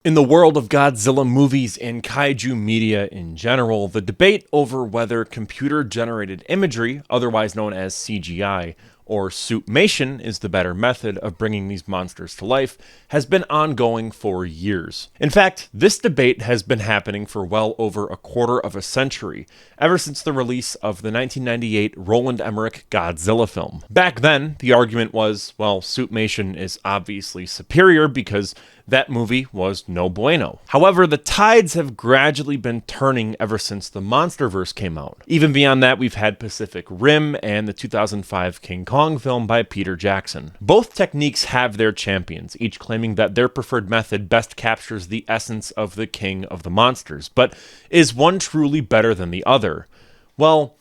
In the world of Godzilla movies and kaiju media in general, the debate over whether computer-generated imagery, otherwise known as CGI, or suitmation is the better method of bringing these monsters to life, has been ongoing for years. In fact, this debate has been happening for well over a quarter of a century, ever since the release of the 1998 Roland Emmerich Godzilla film. Back then, the argument was, well, suitmation is obviously superior because that movie was no bueno. However, the tides have gradually been turning ever since the MonsterVerse came out. Even beyond that, we've had Pacific Rim and the 2005 King Kong film by Peter Jackson. Both techniques have their champions, each claiming that their preferred method best captures the essence of the king of the monsters. But is one truly better than the other? Well,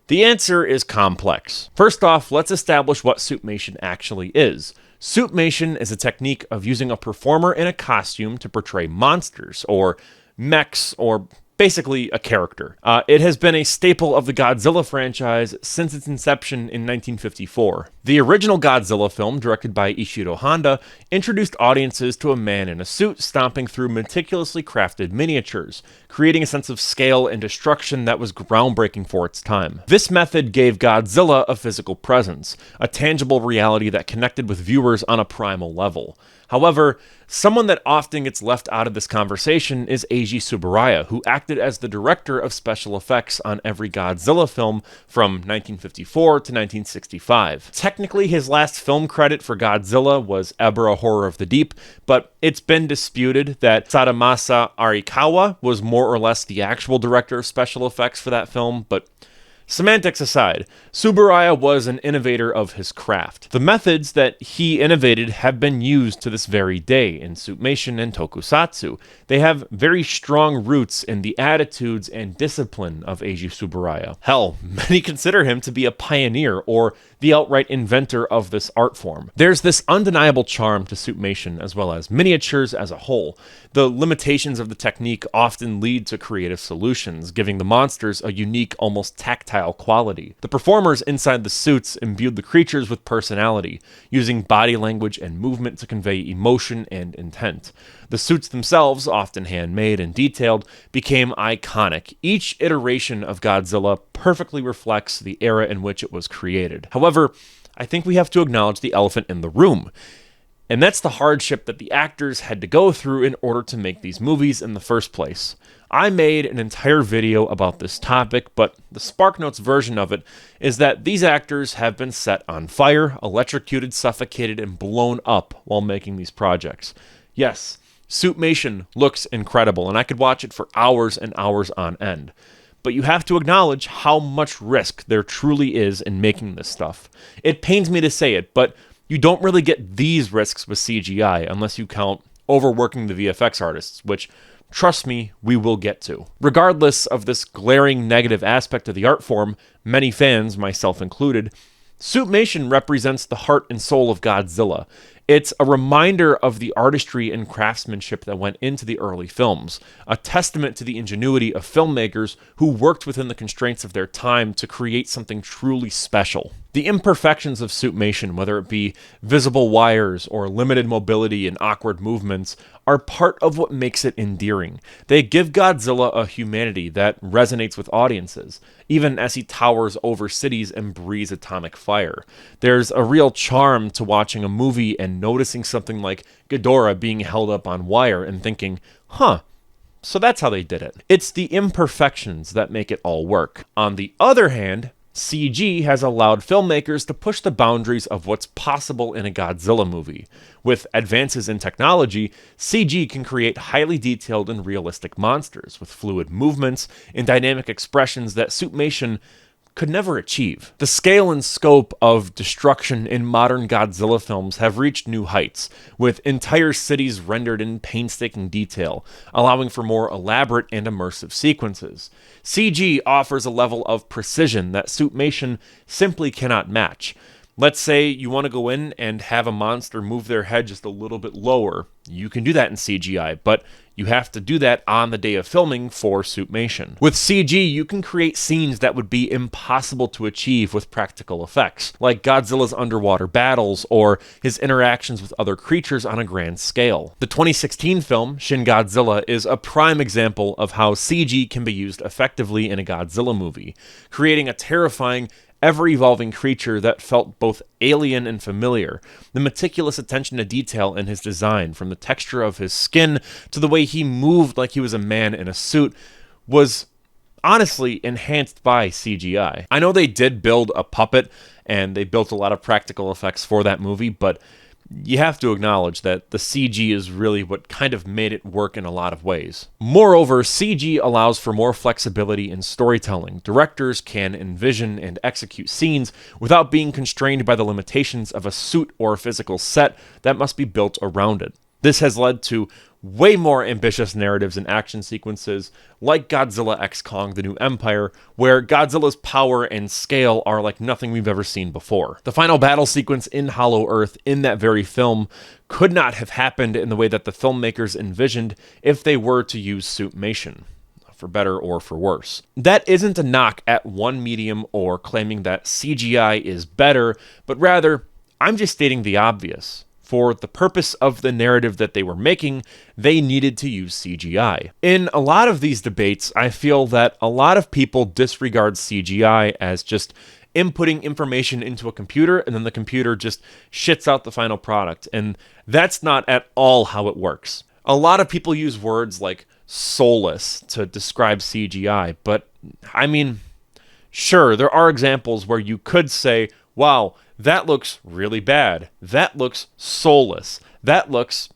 the answer is complex. First off, let's establish what suitmation actually is. Suitmation is a technique of using a performer in a costume to portray monsters, or mechs, or basically a character. It has been a staple of the Godzilla franchise since its inception in 1954. The original Godzilla film, directed by Ishiro Honda, introduced audiences to a man in a suit stomping through meticulously crafted miniatures, creating a sense of scale and destruction that was groundbreaking for its time. This method gave Godzilla a physical presence, a tangible reality that connected with viewers on a primal level. However, someone that often gets left out of this conversation is Eiji Tsuburaya, who acted as the director of special effects on every Godzilla film from 1954 to 1965. Technically, his last film credit for Godzilla was Ebra Horror of the Deep, but it's been disputed that Sadamasa Arikawa was more or less the actual director of special effects for that film, but semantics aside, Tsuburaya was an innovator of his craft. The methods that he innovated have been used to this very day in suitmation and tokusatsu. They have very strong roots in the attitudes and discipline of Eiji Tsuburaya. Hell, many consider him to be a pioneer or the outright inventor of this art form. There's this undeniable charm to suitmation as well as miniatures as a whole. The limitations of the technique often lead to creative solutions, giving the monsters a unique, almost tactile quality. The performers inside the suits imbued the creatures with personality, using body language and movement to convey emotion and intent. The suits themselves, often handmade and detailed, became iconic. Each iteration of Godzilla perfectly reflects the era in which it was created. However, I think we have to acknowledge the elephant in the room. And that's the hardship that the actors had to go through in order to make these movies in the first place. I made an entire video about this topic, but the SparkNotes version of it is that these actors have been set on fire, electrocuted, suffocated, and blown up while making these projects. Yes, suitmation looks incredible, and I could watch it for hours and hours on end. But you have to acknowledge how much risk there truly is in making this stuff. It pains me to say it, but you don't really get these risks with CGI unless you count overworking the VFX artists, which, trust me, we will get to. Regardless of this glaring negative aspect of the art form, many fans, myself included, suitmation represents the heart and soul of Godzilla. It's a reminder of the artistry and craftsmanship that went into the early films, a testament to the ingenuity of filmmakers who worked within the constraints of their time to create something truly special. The imperfections of suitmation, whether it be visible wires or limited mobility and awkward movements, are part of what makes it endearing. They give Godzilla a humanity that resonates with audiences, even as he towers over cities and breathes atomic fire. There's a real charm to watching a movie and noticing something like Ghidorah being held up on wire and thinking, so that's how they did it. It's the imperfections that make it all work. On the other hand, CG has allowed filmmakers to push the boundaries of what's possible in a Godzilla movie. With advances in technology, CG can create highly detailed and realistic monsters with fluid movements and dynamic expressions that suitmation could never achieve. The scale and scope of destruction in modern Godzilla films have reached new heights, with entire cities rendered in painstaking detail, allowing for more elaborate and immersive sequences. CG offers a level of precision that suitmation simply cannot match. Let's say you want to go in and have a monster move their head just a little bit lower. You can do that in CGI, but you have to do that on the day of filming for Suitmation. With CG, you can create scenes that would be impossible to achieve with practical effects, like Godzilla's underwater battles or his interactions with other creatures on a grand scale. The 2016 film, Shin Godzilla, is a prime example of how CG can be used effectively in a Godzilla movie, creating a terrifying, ever-evolving creature that felt both alien and familiar. The meticulous attention to detail in his design, from the texture of his skin to the way he moved like he was a man in a suit, was honestly enhanced by CGI. I know they did build a puppet, and they built a lot of practical effects for that movie, but you have to acknowledge that the CG is really what kind of made it work in a lot of ways. Moreover, CG allows for more flexibility in storytelling. Directors can envision and execute scenes without being constrained by the limitations of a suit or a physical set that must be built around it. This has led to way more ambitious narratives and action sequences, like Godzilla x Kong: The New Empire, where Godzilla's power and scale are like nothing we've ever seen before. The final battle sequence in Hollow Earth in that very film could not have happened in the way that the filmmakers envisioned if they were to use Suitmation, for better or for worse. That isn't a knock at one medium or claiming that CGI is better, but rather, I'm just stating the obvious. For the purpose of the narrative that they were making, they needed to use CGI. In a lot of these debates, I feel that a lot of people disregard CGI as just inputting information into a computer and then the computer just shits out the final product. And that's not at all how it works. A lot of people use words like soulless to describe CGI, but I mean, sure, there are examples where you could say, wow, that looks really bad. That looks soulless. That looks,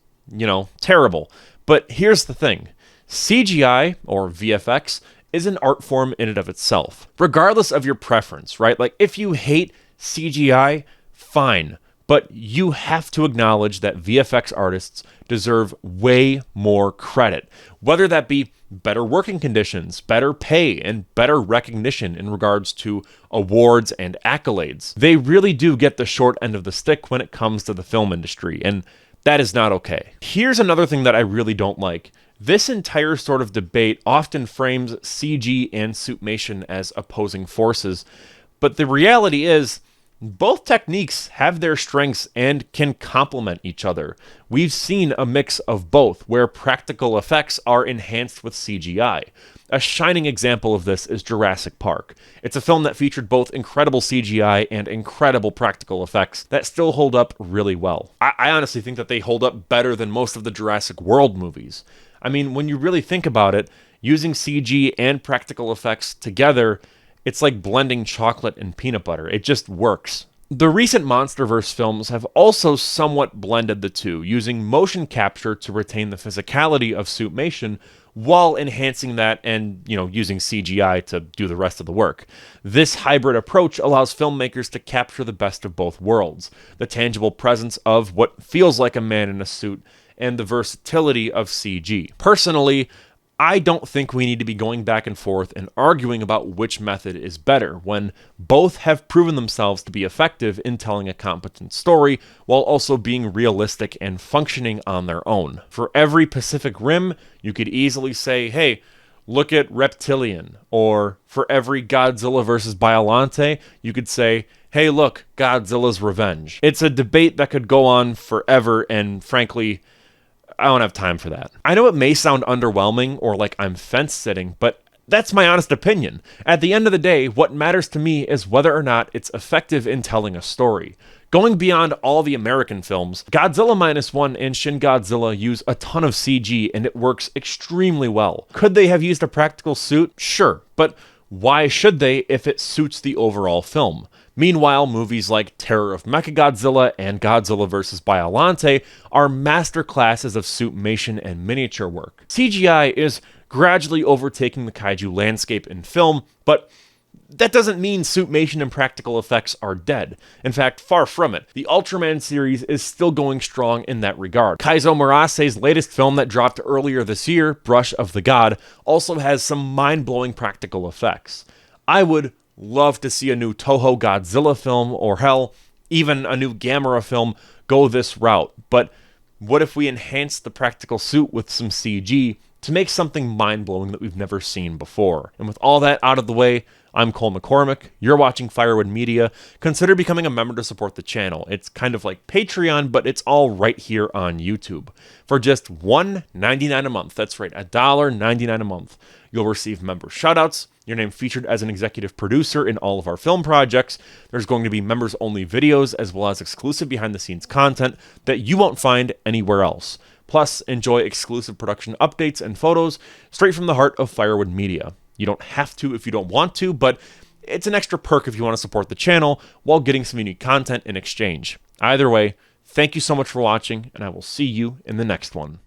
terrible. But here's the thing. CGI, or VFX, is an art form in and of itself. Regardless of your preference, right? Like, if you hate CGI, fine. But you have to acknowledge that VFX artists deserve way more credit, whether that be better working conditions, better pay, and better recognition in regards to awards and accolades. They really do get the short end of the stick when it comes to the film industry, and that is not okay. Here's another thing that I really don't like. This entire sort of debate often frames CG and Suitmation as opposing forces, but the reality is, both techniques have their strengths and can complement each other. We've seen a mix of both, where practical effects are enhanced with CGI. A shining example of this is Jurassic Park. It's a film that featured both incredible CGI and incredible practical effects that still hold up really well. I honestly think that they hold up better than most of the Jurassic World movies. I mean, when you really think about it, using CG and practical effects together, it's like blending chocolate and peanut butter. It just works. The recent MonsterVerse films have also somewhat blended the two, using motion capture to retain the physicality of Suitmation while enhancing that and, using CGI to do the rest of the work. This hybrid approach allows filmmakers to capture the best of both worlds, the tangible presence of what feels like a man in a suit and the versatility of CG. Personally, I don't think we need to be going back and forth and arguing about which method is better when both have proven themselves to be effective in telling a competent story while also being realistic and functioning on their own. For every Pacific Rim, you could easily say, hey, look at Reptilian. Or for every Godzilla vs. Biollante, you could say, hey, look, Godzilla's Revenge. It's a debate that could go on forever, and frankly, I don't have time for that. I know it may sound underwhelming or like I'm fence-sitting, but that's my honest opinion. At the end of the day, what matters to me is whether or not it's effective in telling a story. Going beyond all the American films, Godzilla Minus One and Shin Godzilla use a ton of CG and it works extremely well. Could they have used a practical suit? Sure, but why should they if it suits the overall film? Meanwhile, movies like Terror of Mechagodzilla and Godzilla vs. Biollante are masterclasses of Suitmation and miniature work. CGI is gradually overtaking the kaiju landscape in film, but that doesn't mean Suitmation and practical effects are dead. In fact, far from it. The Ultraman series is still going strong in that regard. Kaizo Murase's latest film that dropped earlier this year, Brush of the God, also has some mind-blowing practical effects. I would love to see a new Toho Godzilla film, or hell, even a new Gamera film go this route. But what if we enhance the practical suit with some CG to make something mind-blowing that we've never seen before? And with all that out of the way, I'm Cole McCormick. You're watching Firewood Media. Consider becoming a member to support the channel. It's kind of like Patreon, but it's all right here on YouTube. For just $1.99 a month, that's right, $1.99 a month, you'll receive member shoutouts, your name featured as an executive producer in all of our film projects. There's going to be members-only videos as well as exclusive behind-the-scenes content that you won't find anywhere else. Plus, enjoy exclusive production updates and photos straight from the heart of Firewood Media. You don't have to if you don't want to, but it's an extra perk if you want to support the channel while getting some unique content in exchange. Either way, thank you so much for watching, and I will see you in the next one.